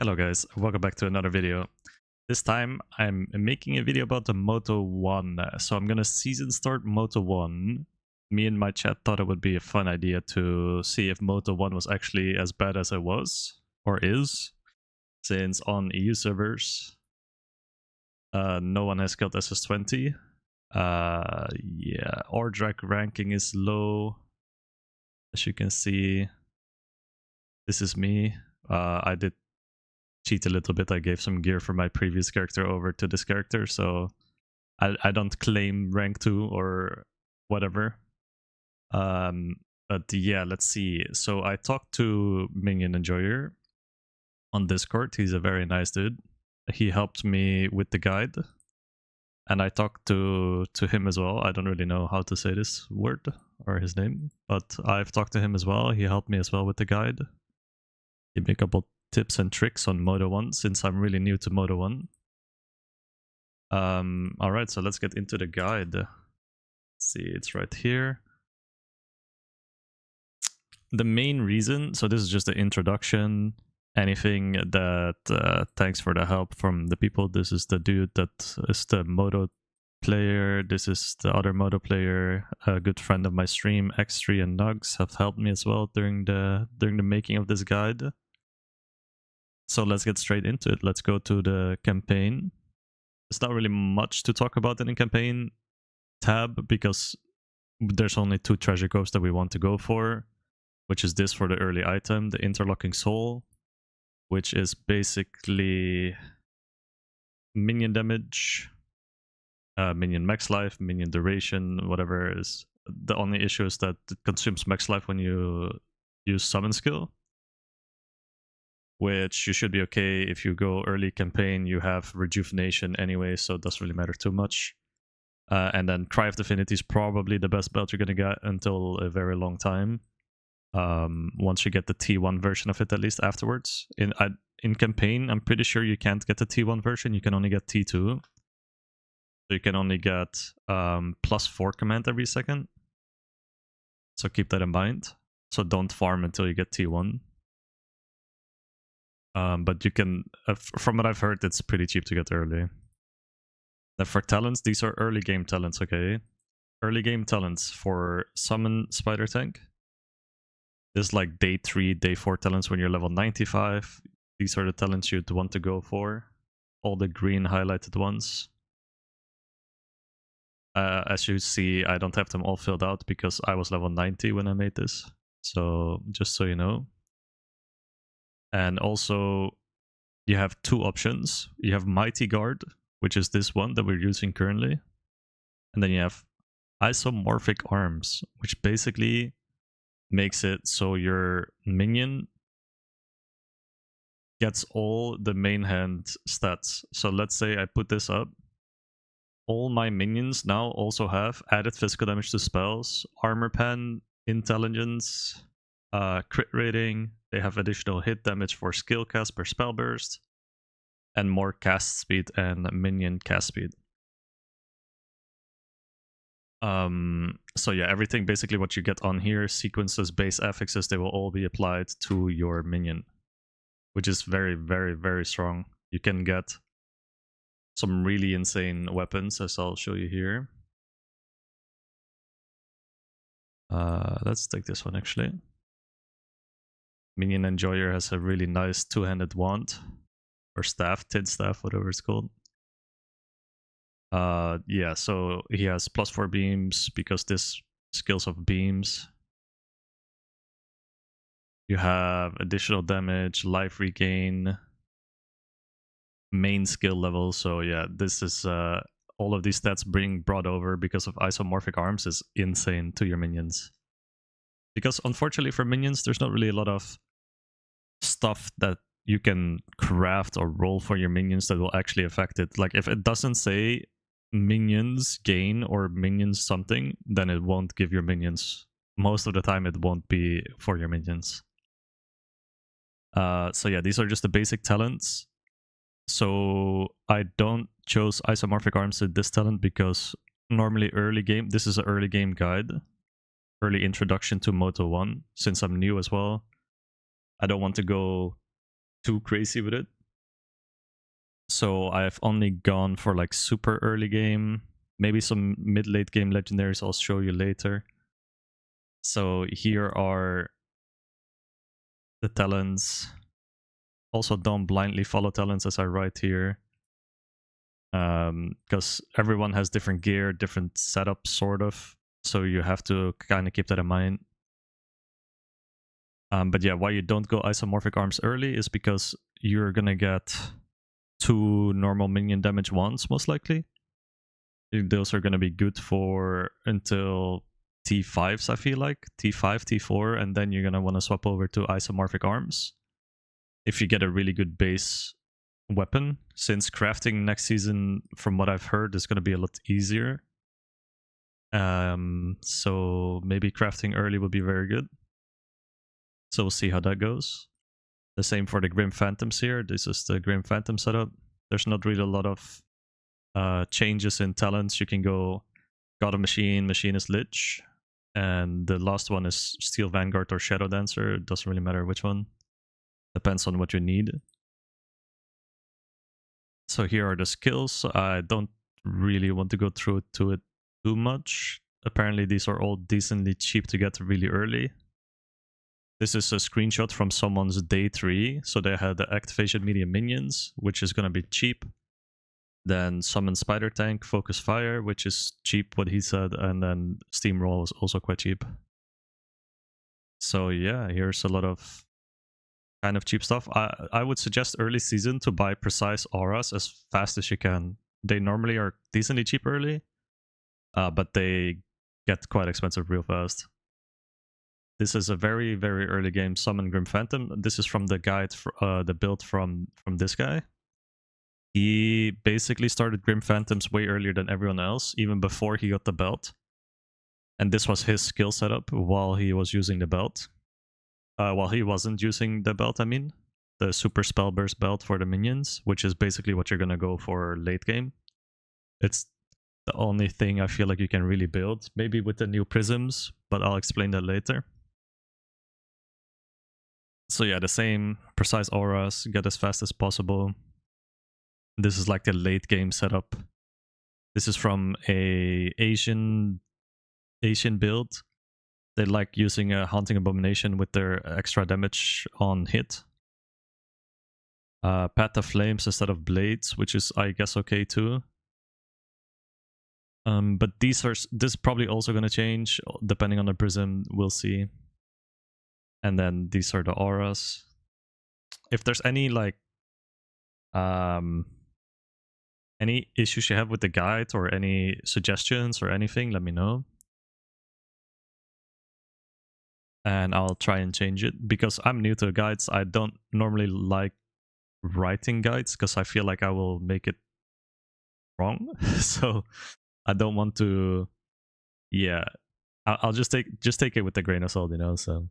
Hello guys, welcome back to another video. This time I'm making a video about the Moto 1. So I'm gonna season start Moto 1. Me and my chat thought it would be a fun idea to see if Moto 1 was actually as bad as it was, or is, since on EU servers no one has killed SS20. Yeah, our drag ranking is low. As you can see, this is me. I did cheat a little bit. I gave some gear from my previous character over to this character, so I don't claim rank 2 or whatever. But yeah, let's see. So I talked to Minion Enjoyer on Discord. He's a very nice dude. He helped me with the guide, and I talked to him as well. I don't really know how to say this word or his name, but I've talked to him as well. He helped me as well with the guide. Give me a couple tips and tricks on Moto 1 since I'm really new to Moto 1. Alright, so let's get into the guide. Let's see, it's right here. The main reason, so this is just the introduction. Anything that thanks for the help from the people. This is the dude that is the Moto player. This is the other Moto player. A good friend of my stream, X3 and Nugs, have helped me as well during the making of this guide. So let's get straight into it. Let's go to the campaign. There's not really much to talk about in the campaign tab because there's only 2 treasure coves that we want to go for, which is this for the early item, the Interlocking Soul, which is basically minion damage, minion max life, minion duration, whatever is. The only issue is that it consumes max life when you use summon skill, which you should be okay. If you go early campaign, you have rejuvenation anyway, so it doesn't really matter too much. And then Cry of Divinity is probably the best belt you're gonna get until a very long time. Once you get the T1 version of it, at least afterwards. In campaign, I'm pretty sure you can't get the T1 version, you can only get T2. So you can only get +4 command every second. So keep that in mind. So don't farm until you get T1. But you can, from what I've heard, it's pretty cheap to get early. Now for talents, these are early game talents, okay? Early game talents for Summon Spider Tank. This is like day 3, day 4 talents when you're level 95. These are the talents you'd want to go for. All the green highlighted ones. As you see, I don't have them all filled out because I was level 90 when I made this. So just so you know. And also, you have 2 options. You have Mighty Guard, which is this one that we're using currently. And then you have Isomorphic Arms, which basically makes it so your minion gets all the main hand stats. So let's say I put this up. All my minions now also have added physical damage to spells, armor pen, intelligence, crit rating. They have additional hit damage for skill cast per spell burst, and more cast speed and minion cast speed. So yeah, everything basically what you get on here, sequences, base affixes, they will all be applied to your minion, which is very, very, very strong. You can get some really insane weapons, as I'll show you here. Let's take this one actually. Minion Enjoyer has a really nice 2-handed wand, or staff, tin staff, whatever it's called. Yeah, so he has +4 beams because this skills of beams. You have additional damage, life regain, main skill level. So yeah, this is all of these stats being brought over because of Isomorphic Arms is insane to your minions. Because unfortunately for minions, there's not really a lot of stuff that you can craft or roll for your minions that will actually affect it. Like if it doesn't say minions gain or minions something, then it won't give your minions. Most of the time it won't be for your minions. So yeah, these are just the basic talents. So I don't chose Isomorphic Arms in this talent because normally early game, this is an early game guide, early introduction to Moto 1, since I'm new as well. I don't want to go too crazy with it. So I've only gone for like super early game, maybe some mid-late game legendaries I'll show you later. So here are the talents. Also don't blindly follow talents as I write here. Because everyone has different gear, different setup, sort of. So you have to kind of keep that in mind. But yeah, why you don't go isomorphic arms early is because you're gonna get 2 normal minion damage ones, most likely. Those are gonna be good for until T5s, I feel like. T5, T4, and then you're gonna want to swap over to isomorphic arms. If you get a really good base weapon, since crafting next season, from what I've heard, is gonna be a lot easier. So maybe crafting early would be very good. So we'll see how that goes. The same for the Grim Phantoms here. This is the Grim Phantom setup. There's not really a lot of changes in talents. You can go God of Machine, Machinist Lich, and the last one is Steel Vanguard or Shadow Dancer. It doesn't really matter which one. Depends on what you need. So here are the skills. I don't really want to go through to it too much. Apparently these are all decently cheap to get really early. This is a screenshot from someone's day 3. So they had the activation medium minions, which is going to be cheap. Then summon Spider Tank, Focus Fire, which is cheap, what he said. And then Steamroll is also quite cheap. So yeah, here's a lot of kind of cheap stuff. I would suggest early season to buy precise auras as fast as you can. They normally are decently cheap early, but they get quite expensive real fast. This is a very, very early game Summon Grim Phantom. This is from the guide, the build from this guy. He basically started Grim Phantoms way earlier than everyone else, even before he got the belt. And this was his skill setup while he was using the belt. While he wasn't using the belt, I mean. The Super Spell Burst belt for the minions, which is basically what you're gonna go for late game. It's the only thing I feel like you can really build. Maybe with the new Prisms, but I'll explain that later. So yeah, the same precise auras, get as fast as possible. This is like the late game setup. This is from a Asian build. They like using a Haunting Abomination with their extra damage on hit. Path of Flames instead of Blades, which is, I guess, okay too. But this is probably also going to change depending on the prism. We'll see. And then these are the auras. If there's any like any issues you have with the guide or any suggestions or anything, let me know. And I'll try and change it, because I'm new to guides. I don't normally like writing guides because I feel like I will make it wrong. So I don't want to. Yeah, I'll just take it with a grain of salt, you know. So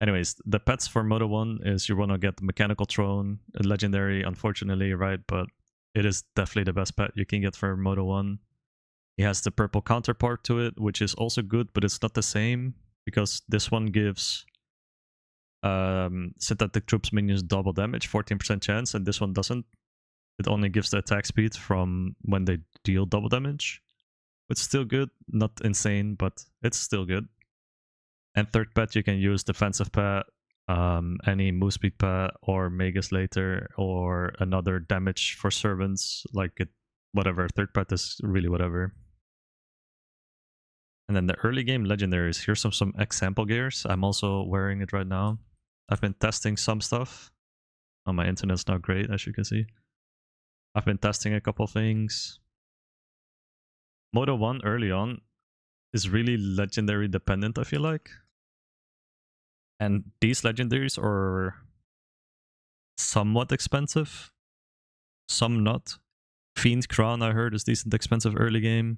anyways, the pets for Moto 1 is you want to get the Mechanical Throne, a legendary, unfortunately, right? But it is definitely the best pet you can get for Moto 1. He has the purple counterpart to it, which is also good, but it's not the same, because this one gives synthetic troops minions double damage, 14% chance, and this one doesn't. It only gives the attack speed from when they deal double damage. It's still good, not insane, but it's still good. And third pet, you can use defensive pet, any move speed pet, or Magus later, or another damage for servants, like it, whatever. Third pet is really whatever. And then the early game legendaries. Here's some example gears. I'm also wearing it right now. I've been testing some stuff. Oh, my internet's not great, as you can see. I've been testing a couple things. Moto 1 early on is really legendary dependent, I feel like. And these legendaries are somewhat expensive, some not. Fiend Crown, I heard, is decent expensive early game.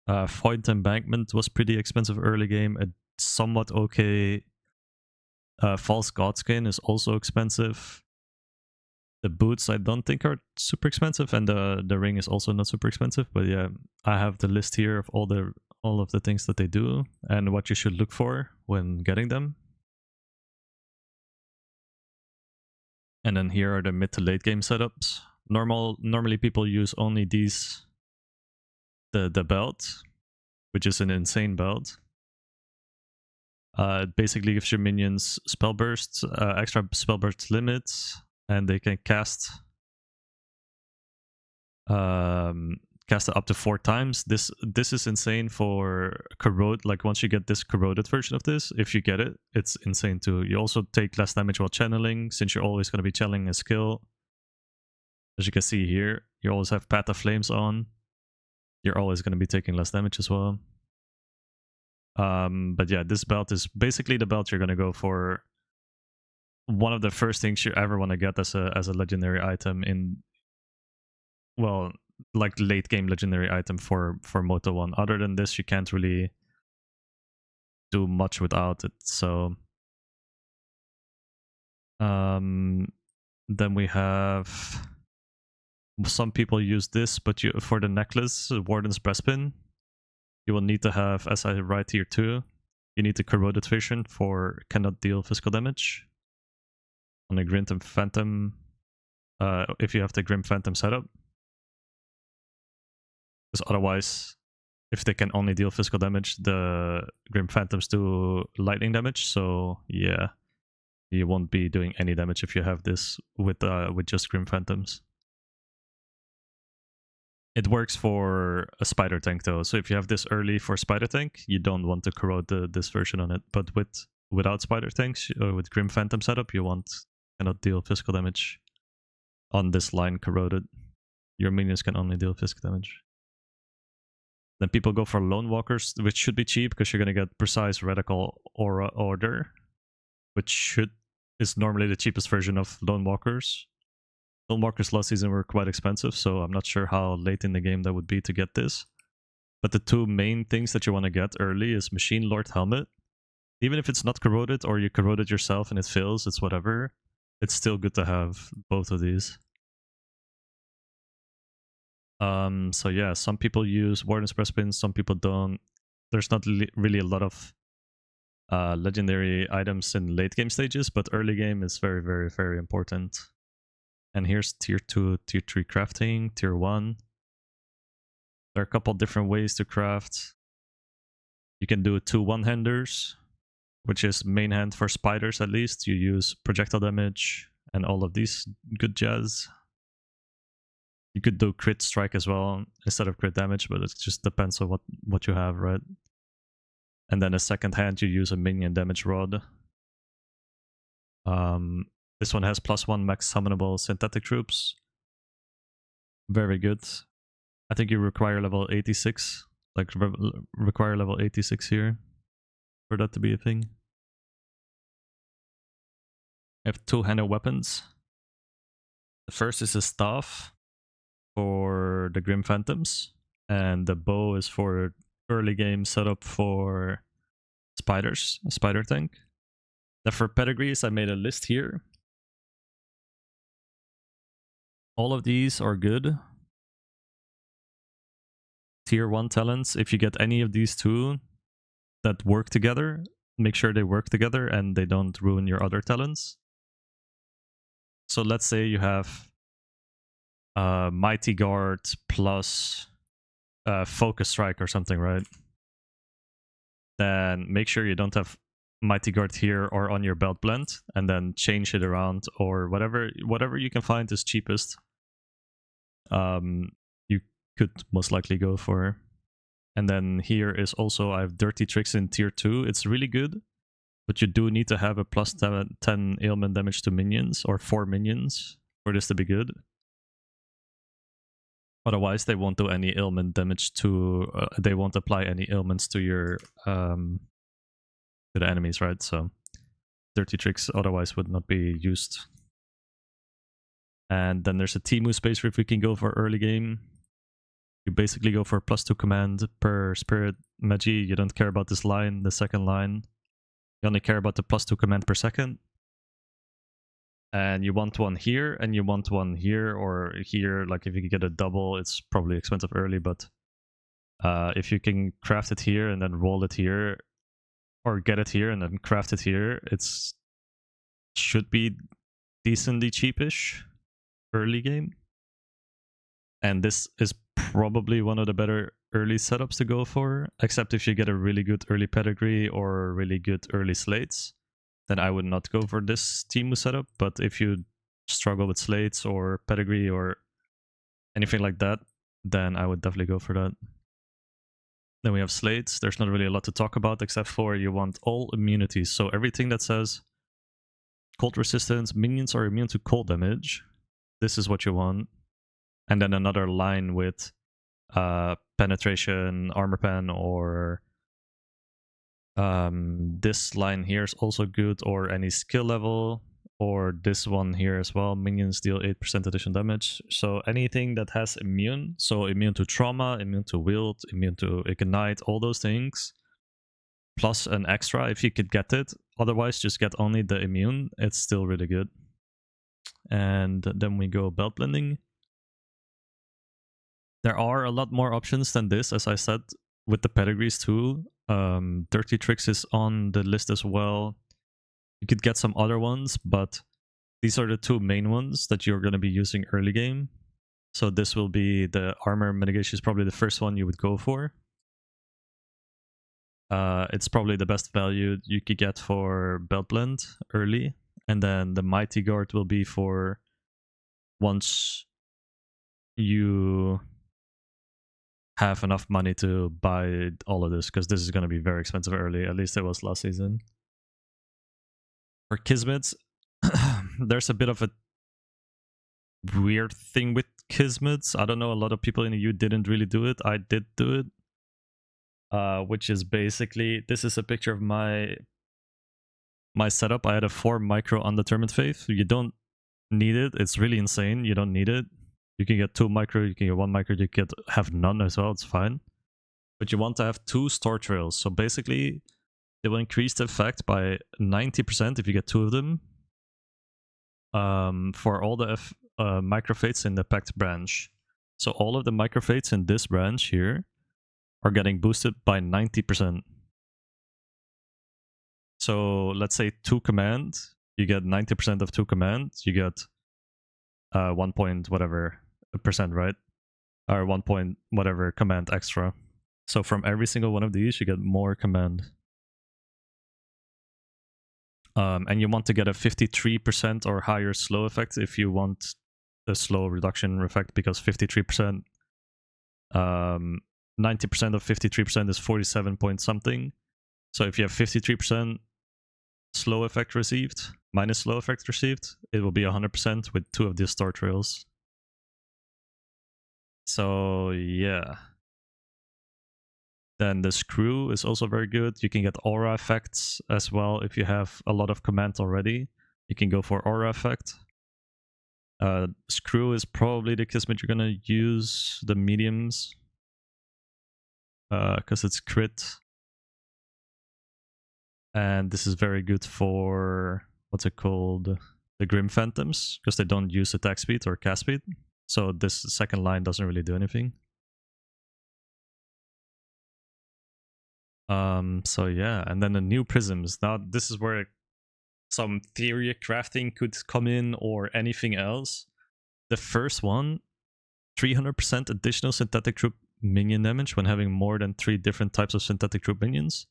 Void Embankment was pretty expensive early game. A somewhat okay False Godskin is also expensive. The boots I don't think are super expensive, and the ring is also not super expensive. But yeah, I have the list here of all of the things that they do and what you should look for when getting them. And then here are the mid to late game setups. Normally people use only these, the belt, which is an insane belt. It basically gives your minions spell bursts, extra spell burst limits, and they can cast it up to 4 times. This is insane for corrode. Like once you get this corroded version of this, if you get it, it's insane too. You also take less damage while channeling, since you're always going to be channeling a skill. As you can see here, you always have Path of Flames on. You're always going to be taking less damage as well. But yeah, this belt is basically the belt you're going to go for. One of the first things you ever want to get as a legendary item in, well, like late game legendary item for Moto 1. Other than this, you can't really do much without it. So then we have, some people use this, but for the necklace, Warden's Breastpin, you will need to have, as I write here too, you need to Corroded Vision for cannot deal physical damage on a Grim Phantom, if you have the Grim Phantom setup. Because otherwise, if they can only deal physical damage, the Grim Phantoms do lightning damage. So yeah, you won't be doing any damage if you have this with just Grim Phantoms. It works for a Spider Tank though. So if you have this early for Spider Tank, you don't want to corrode this version on it. But without Spider Tanks, with Grim Phantom setup, you cannot deal physical damage on this line corroded. Your minions can only deal physical damage. Then people go for Lone Walkers, which should be cheap because you're going to get Precise Radical Aura Order, which is normally the cheapest version of Lone Walkers. Lone Walkers last season were quite expensive, so I'm not sure how late in the game that would be to get this. But the two main things that you want to get early is Machine Lord Helmet. Even if it's not corroded or you corrode it yourself and it fails, it's whatever. It's still good to have both of these. So yeah, some people use Warden's Breastpin, some people don't. There's not really a lot of legendary items in late game stages, but early game is very, very, very important. And here's tier 2, tier 3 crafting, tier 1. There are a couple different ways to craft. You can do 2 one-handers, which is main hand for spiders at least. You use projectile damage and all of these good jazz. You could do crit strike as well instead of crit damage, but it just depends on what you have, right? And then a second hand, you use a minion damage rod. This one has +1 max summonable synthetic troops. Very good. I think you require level 86, like require level 86 here for that to be a thing. I have 2-handed weapons. The first is a staff for the Grim Phantoms, and the bow is for early game setup for spiders, a spider tank. Now for pedigrees, I made a list here. All of these are good. Tier 1 talents, if you get any of these two that work together, make sure they work together and they don't ruin your other talents. So let's say you have Mighty Guard plus Focus Strike or something, right? Then make sure you don't have Mighty Guard here or on your belt blend, and then change it around, or whatever you can find is cheapest. You could most likely go for. And then here is also, I have Dirty Tricks in tier 2. It's really good, but you do need to have a +10 ailment damage to minions, or 4 minions, for this to be good. Otherwise, they won't do any ailment damage to. They won't apply any ailments to your to the enemies, right? So, Dirty Tricks otherwise would not be used. And then there's a Temu spacerift we can go for early game. You basically go for +2 command per spirit magi. You don't care about this line, the second line. You only care about the +2 command per second. And you want one here, and you want one here, or here. Like if you can get a double, it's probably expensive early, but if you can craft it here and then roll it here, or get it here and then craft it here, should be decently cheapish early game. And this is probably one of the better early setups to go for, except if you get a really good early Pedigree or really good early Slates, then I would not go for this Temu setup. But if you struggle with Slates or Pedigree or anything like that, then I would definitely go for that. Then we have Slates. There's not really a lot to talk about except for you want all immunities. So everything that says cold resistance, minions are immune to cold damage, this is what you want. And then another line with penetration, armor pen, or this line here is also good, or any skill level, or this one here as well. Minions deal 8% additional damage. So anything that has immune, so immune to trauma, immune to wield, immune to ignite, all those things, plus an extra if you could get it. Otherwise, just get only the immune. It's still really good. And then we go belt blending. There are a lot more options than this, as I said, with the pedigrees too. Dirty Tricks is on the list as well. You could get some other ones, but these are the two main ones that you're going to be using early game. So this will be the armor mitigation is probably the first one you would go for. It's probably the best value you could get for belt blend early. And then the Mighty Guard will be for once you have enough money to buy all of this, because this is going to be very expensive early. At least it was last season. For Kismets, there's a bit of a weird thing with Kismets. I don't know, a lot of people in the EU didn't really do it. I did do it. Which is basically, this is a picture of my setup. I had a 4 micro undetermined faith. You don't need it. It's really insane. You don't need it. You can get 2 micro, you can get 1 micro, you can have none as well, it's fine. But you want to have 2 store trails. So basically, they will increase the effect by 90% if you get 2 of them. For all the microfates in the packed branch. So all of the microfates in this branch here are getting boosted by 90%. So let's say 2 command, you get 90% of 2 command, you get 1 point whatever percent, right? Or 1 point whatever command extra. So from every single one of these, you get more command. And you want to get a 53% or higher slow effect if you want the slow reduction effect, because 53%, 90% of 53% is 47 point something. So if you have 53% slow effect received, minus slow effect received, it will be 100% with 2 of these star trails. So yeah. Then the screw is also very good. You can get aura effects as well if you have a lot of command already. You can go for aura effect. Screw is probably the Kismet you're gonna use, the mediums, because it's crit. And this is very good for, what's it called? The Grim Phantoms, because they don't use attack speed or cast speed. So this second line doesn't really do anything. So yeah, and then the new Prisms. Now this is where some theory crafting could come in, or anything else. The first one, 300% additional synthetic troop minion damage when having more than 3 different types of synthetic troop minions,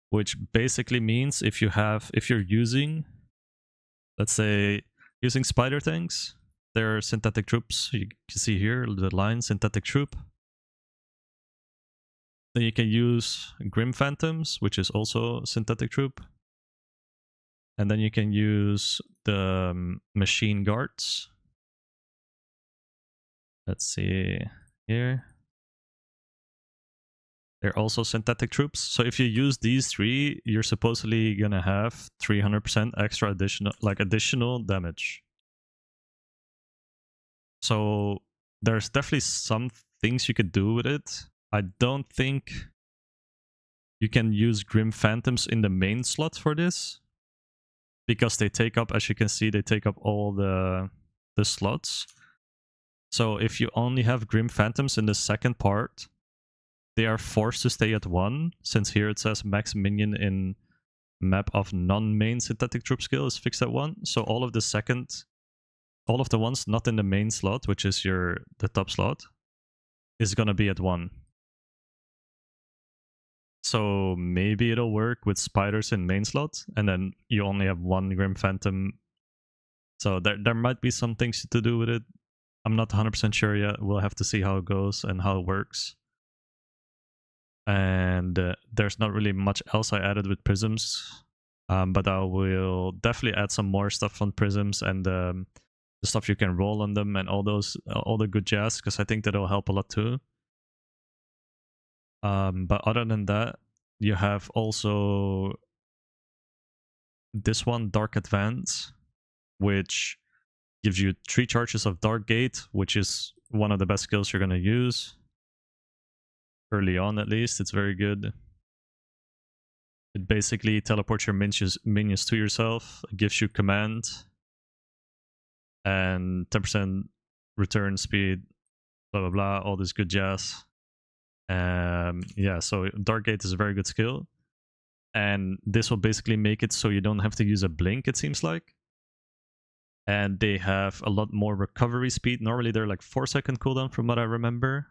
which basically means if you're using, let's say, using spider tanks, they're synthetic troops. You can see here the line synthetic troop. Then you can use Grim Phantoms, which is also synthetic troop. And then you can use the Machine Guards. Let's see here. They're also synthetic troops. So if you use these 3, you're supposedly gonna have 300% extra additional damage. So there's definitely some things you could do with it. I don't think you can use Grim Phantoms in the main slot for this, because they take up, as you can see, they take up all the slots. So if you only have Grim Phantoms in the second part, they are forced to stay at 1, since here it says max minion in map of non-main synthetic troop skill is fixed at 1. So all of the ones not in the main slot, which is the top slot, is gonna be at 1. So maybe it'll work with spiders in main slot, and then you only have 1 Grim Phantom. So there might be some things to do with it. I'm not 100% sure yet. We'll have to see how it goes and how it works. And there's not really much else I added with Prisms, but I will definitely add some more stuff on Prisms and the stuff you can roll on them and all the good jazz, because I think that'll help a lot too. But other than that, you have also this one, Dark Advance, which gives you 3 charges of Dark Gate, which is one of the best skills you're going to use. Early on, at least, it's very good. It basically teleports your minions to yourself, gives you command, and 10% return speed, blah, blah, blah, all this good jazz. Yeah, so Dark Gate is a very good skill. And this will basically make it so you don't have to use a blink, it seems like. And they have a lot more recovery speed. Normally they're like 4-second cooldown from what I remember.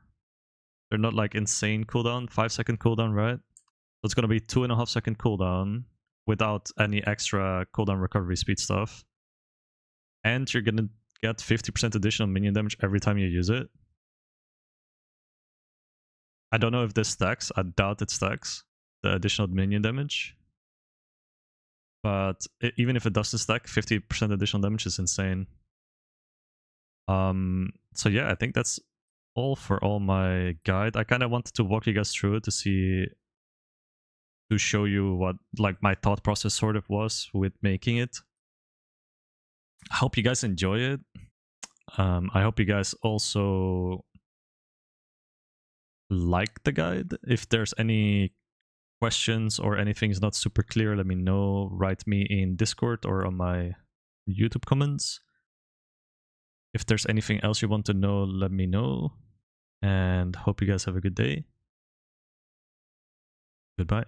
They're not like insane cooldown, 5-second cooldown, right? So it's gonna be 2.5-second cooldown without any extra cooldown recovery speed stuff. And you're gonna get 50% additional minion damage every time you use it. I don't know if this stacks. I doubt it stacks, the additional minion damage. But even if it doesn't stack, 50% additional damage is insane. So yeah, I think that's all for all my guide. I kind of wanted to walk you guys through it to show you what like my thought process sort of was with making it. I hope you guys enjoy it. I hope you guys also like the guide. If there's any questions or anything's not super clear, let me know. Write me in Discord or on my YouTube comments. If there's anything else you want to know, let me know. And hope you guys have a good day. Goodbye.